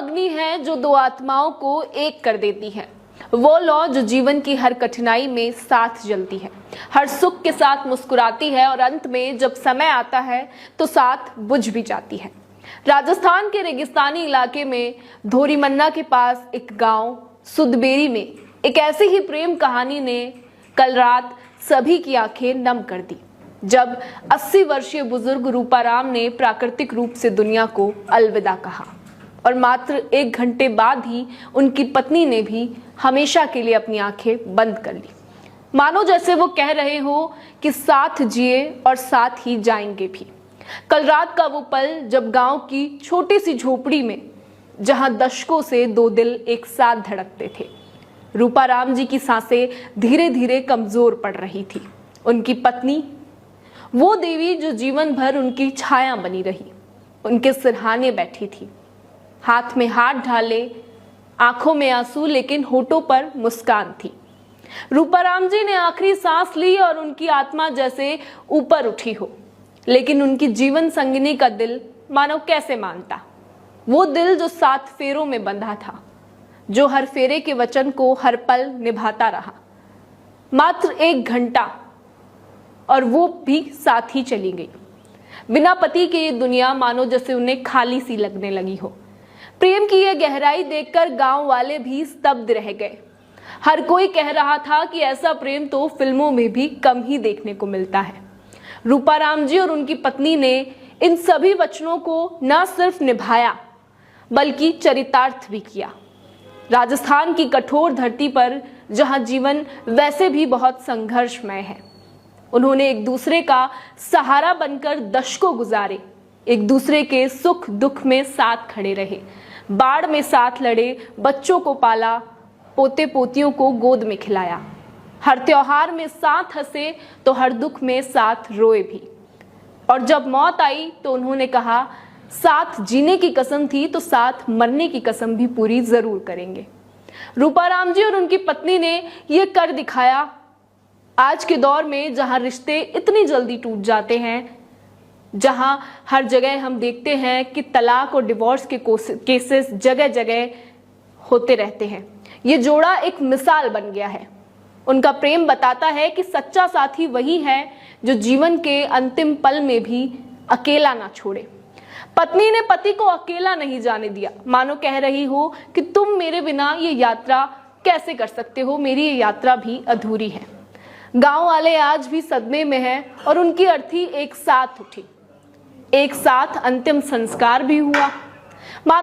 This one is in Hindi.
अग्नि है जो दो आत्माओं को एक कर देती है। वो लौ जो जीवन की हर कठिनाई में साथ जलती है, हर सुख के साथ मुस्कुराती है और अंत में जब समय आता है तो साथ बुझ भी जाती है। राजस्थान के रेगिस्तानी इलाके में धोरीमन्ना के पास एक गांव सुदबेरी में एक ऐसी ही प्रेम कहानी ने कल रात सभी की आंखें नम कर दी, जब 80 वर्षीय बुजुर्ग रूपाराम ने प्राकृतिक रूप से दुनिया को अलविदा कहा और मात्र 1 घंटे बाद ही उनकी पत्नी ने भी हमेशा के लिए अपनी आंखें बंद कर ली। मानो जैसे वो कह रहे हो कि साथ जिए और साथ ही जाएंगे भी। कल रात का वो पल जब गांव की छोटी सी झोपड़ी में, जहां दशकों से 2 दिल एक साथ धड़कते थे, रूपाराम जी की सांसें धीरे धीरे कमजोर पड़ रही थी। उनकी पत्नी, वो देवी जो जीवन भर उनकी छाया बनी रही, उनके सिरहाने बैठी थी, हाथ में हाथ ढाले, आंखों में आंसू लेकिन होठों पर मुस्कान थी। रूपाराम जी ने आखिरी सांस ली और उनकी आत्मा जैसे ऊपर उठी हो, लेकिन उनकी जीवन संगिनी का दिल मानो कैसे मानता। वो दिल जो 7 फेरों में बंधा था, जो हर फेरे के वचन को हर पल निभाता रहा। मात्र 1 घंटा और वो भी साथ ही चली गई। बिना पति के ये दुनिया मानो जैसे उन्हें खाली सी लगने लगी हो। प्रेम की यह गहराई देखकर गांव वाले भी स्तब्ध रह गए। हर कोई कह रहा था कि ऐसा प्रेम तो फिल्मों में भी कम ही देखने को मिलता है। रूपाराम जी और उनकी पत्नी ने इन सभी वचनों को न सिर्फ निभाया बल्कि चरितार्थ भी किया। राजस्थान की कठोर धरती पर जहां जीवन वैसे भी बहुत संघर्षमय है, उन्होंने एक दूसरे का सहारा बनकर दशकों गुजारे, एक दूसरे के सुख दुख में साथ खड़े रहे, बाढ़ में साथ लड़े, बच्चों को पाला, पोते पोतियों को गोद में खिलाया, हर त्योहार में साथ हंसे तो हर दुख में साथ रोए भी। और जब मौत आई तो उन्होंने कहा, साथ जीने की कसम थी तो साथ मरने की कसम भी पूरी जरूर करेंगे। रूपाराम जी और उनकी पत्नी ने ये कर दिखाया। आज के दौर में जहां रिश्ते इतनी जल्दी टूट जाते हैं, जहां हर जगह हम देखते हैं कि तलाक और डिवोर्स के केसेस जगह जगह होते रहते हैं, ये जोड़ा एक मिसाल बन गया है। उनका प्रेम बताता है कि सच्चा साथी वही है जो जीवन के अंतिम पल में भी अकेला ना छोड़े। पत्नी ने पति को अकेला नहीं जाने दिया, मानो कह रही हो कि तुम मेरे बिना ये यात्रा कैसे कर सकते हो, मेरी ये यात्रा भी अधूरी है। गांव वाले आज भी सदमे में हैं और उनकी अर्थी एक साथ उठी, एक साथ अंतिम संस्कार भी हुआ।